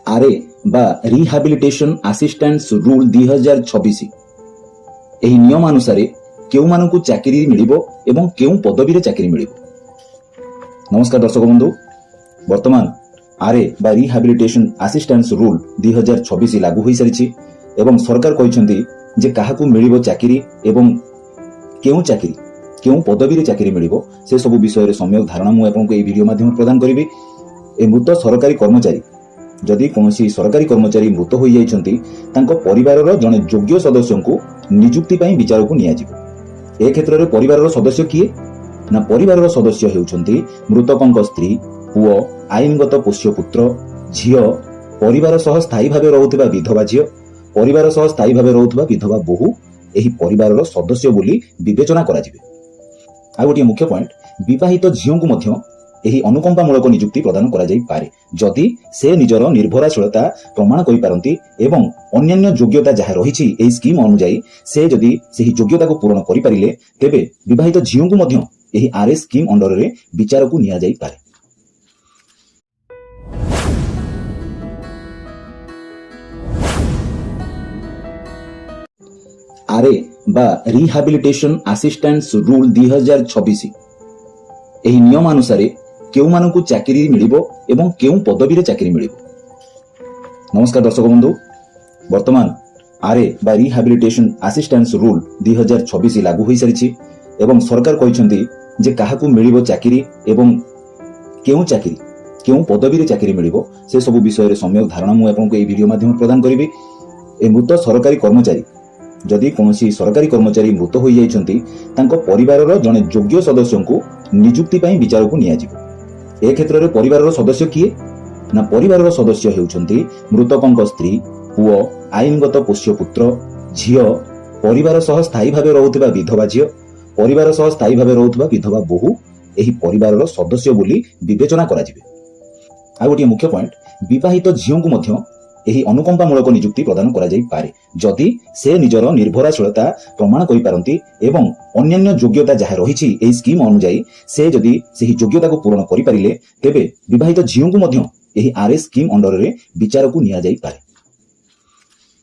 आरे बा rehabilitation assistance rule 2026 ଏହି ନିୟମ ଅନୁସାରେ କେଉଁମାନଙ୍କୁ ଚାକିରି ମିଳିବ ଏବଂ କେଉଁ ପଦବୀରେ ଚାକିରି ମିଳିବ। ନମସ୍କାର ଦର୍ଶକ ବନ୍ଧୁ, ବର୍ତ୍ତମାନ ଆରେ ବା ରିହାବିଲିଟେସନ ଆସିଷ୍ଟାନ୍ସ ରୁଲ 2026 ଲାଗୁ ହୋଇସାରିଛି ଏବଂ ସରକାର କହିଛନ୍ତି ଯେ କାହାକୁ ମିଳିବ ଚାକିରି ଏବଂ କେଉଁ ପଦବୀରେ ଚାକିରି ମିଳିବ ସେ ସବୁ ବିଷୟରେ ସମ୍ୟକ ଧାରଣା ମୁଁ ଆପଣଙ୍କୁ ଏହି ଭିଡିଓ ମାଧ୍ୟମରେ ପ୍ରଦାନ କରିବି। ଏ ମୃତ ସରକାରୀ କର୍ମଚାରୀ ଯଦି କୌଣସି ସରକାରୀ କର୍ମଚାରୀ ମୃତ ହୋଇଯାଇଛନ୍ତି ତାଙ୍କ ପରିବାରର ଜଣେ ଯୋଗ୍ୟ ସଦସ୍ୟଙ୍କୁ ନିଯୁକ୍ତି ପାଇଁ ବିଚାରକୁ ନିଆଯିବ। ଏ କ୍ଷେତ୍ରରେ ପରିବାରର ସଦସ୍ୟ କିଏ ନା ପରିବାରର ସଦସ୍ୟ ହେଉଛନ୍ତି ମୃତକଙ୍କ ସ୍ତ୍ରୀ, ପୁଅ, ଆଇନଗତ ପୋଷ୍ୟ ପୁତ୍ର, ଝିଅ, ପରିବାର ସହ ସ୍ଥାୟୀ ଭାବେ ରହୁଥିବା ବିଧବା ଝିଅ, ପରିବାର ସହ ସ୍ଥାୟୀ ଭାବେ ରହୁଥିବା ବିଧବା ବୋହୂ ଏହି ପରିବାରର ସଦସ୍ୟ ବୋଲି ବିବେଚନା କରାଯିବେ। ଆଉ ଗୋଟିଏ ମୁଖ୍ୟ ପଏଣ୍ଟ, ବିବାହିତ ଝିଅଙ୍କୁ ମଧ୍ୟ ଏହି ଅନୁକମ୍ପାମୂଳକ ନିଯୁକ୍ତି ପ୍ରଦାନ କରାଯାଇପାରେ ଯଦି ସେ ନିଜର ନିର୍ଭରଶୀଳତା ପ୍ରମାଣ କରିପାରନ୍ତି ଏବଂ ଅନ୍ୟାନ୍ୟ ଯୋଗ୍ୟତା ଯାହା ରହିଛି ଏହି ସ୍କିମ୍ ଅନୁଯାୟୀ ସେ ଯଦି ସେହି ଯୋଗ୍ୟତାକୁ ପୂରଣ କରିପାରିଲେ ତେବେ ବିବାହିତ ଝିଅଙ୍କୁ ମଧ୍ୟ ଏହି ଆର୍ଏସ୍ ସ୍କିମ୍ ଅଣ୍ଡରରେ ବିଚାରକୁ ନିଆଯାଇପାରେ। आरे बा रिहाबिलिटेशन असिस्टेंस रूल 2026 ଏହି ନିୟମ ଅନୁସାରେ କେଉଁମାନଙ୍କୁ ଚାକିରି ମିଳିବ ଏବଂ କେଉଁ ପଦବୀରେ ଚାକିରି ମିଳିବ। ନମସ୍କାର ଦର୍ଶକ ବନ୍ଧୁ, ବର୍ତ୍ତମାନ ଆରେ ବା ରିହାବିଲିଟେସନ ଆସିଷ୍ଟାନ୍ସ ରୁଲ 2026 ଲାଗୁ ହୋଇସାରିଛି ଏବଂ ସରକାର କହିଛନ୍ତି ଯେ କାହାକୁ ମିଳିବ ଚାକିରି ଏବଂ କେଉଁ ପଦବୀରେ ଚାକିରି ମିଳିବ ସେ ସବୁ ବିଷୟରେ ସମ୍ୟକ ଧାରଣା ମୁଁ ଆପଣଙ୍କୁ ଏହି ଭିଡିଓ ମାଧ୍ୟମରେ ପ୍ରଦାନ କରିବି। ଏ ମୃତ ସରକାରୀ କର୍ମଚାରୀ ଯଦି କୌଣସି ସରକାରୀ କର୍ମଚାରୀ ମୃତ ହୋଇଯାଇଛନ୍ତି ତାଙ୍କ ପରିବାରର ଜଣେ ଯୋଗ୍ୟ ସଦସ୍ୟଙ୍କୁ ନିଯୁକ୍ତି ପାଇଁ ବିଚାରକୁ ନିଆଯିବ। ଏ କ୍ଷେତ୍ରରେ ପରିବାରର ସଦସ୍ୟ କିଏ ନା ପରିବାରର ସଦସ୍ୟ ହେଉଛନ୍ତି ମୃତକଙ୍କ ସ୍ତ୍ରୀ, ପୁଅ, ଆଇନଗତ ପୋଷ୍ୟ ପୁତ୍ର, ଝିଅ, ପରିବାର ସହ ସ୍ଥାୟୀ ଭାବେ ରହୁଥିବା ବିଧବା ଝିଅ, ପରିବାର ସହ ସ୍ଥାୟୀ ଭାବେ ରହୁଥିବା ବିଧବା ବୋହୂ ଏହି ପରିବାରର ସଦସ୍ୟ ବୋଲି ବିବେଚନା କରାଯିବେ। ଆଉ ଗୋଟିଏ ମୁଖ୍ୟ ପଏଣ୍ଟ, ବିବାହିତ ଝିଅଙ୍କୁ ମଧ୍ୟ ଏହି ଅନୁକମ୍ପାମୂଳକ ନିଯୁକ୍ତି ପ୍ରଦାନ କରାଯାଇପାରେ ଯଦି ସେ ନିଜର ନିର୍ଭରଶୀଳତା ପ୍ରମାଣ କରିପାରନ୍ତି ଏବଂ ଅନ୍ୟାନ୍ୟ ଯୋଗ୍ୟତା ଯାହା ରହିଛି ଏହି ସ୍କିମ୍ ଅନୁଯାୟୀ ସେ ଯଦି ସେହି ଯୋଗ୍ୟତାକୁ ପୂରଣ କରିପାରିଲେ ତେବେ ବିବାହିତ ଝିଅଙ୍କୁ ମଧ୍ୟ ଏହି ଆର୍ଏସ୍ ସ୍କିମ୍ ଅଣ୍ଡରରେ ବିଚାରକୁ ନିଆଯାଇପାରେ।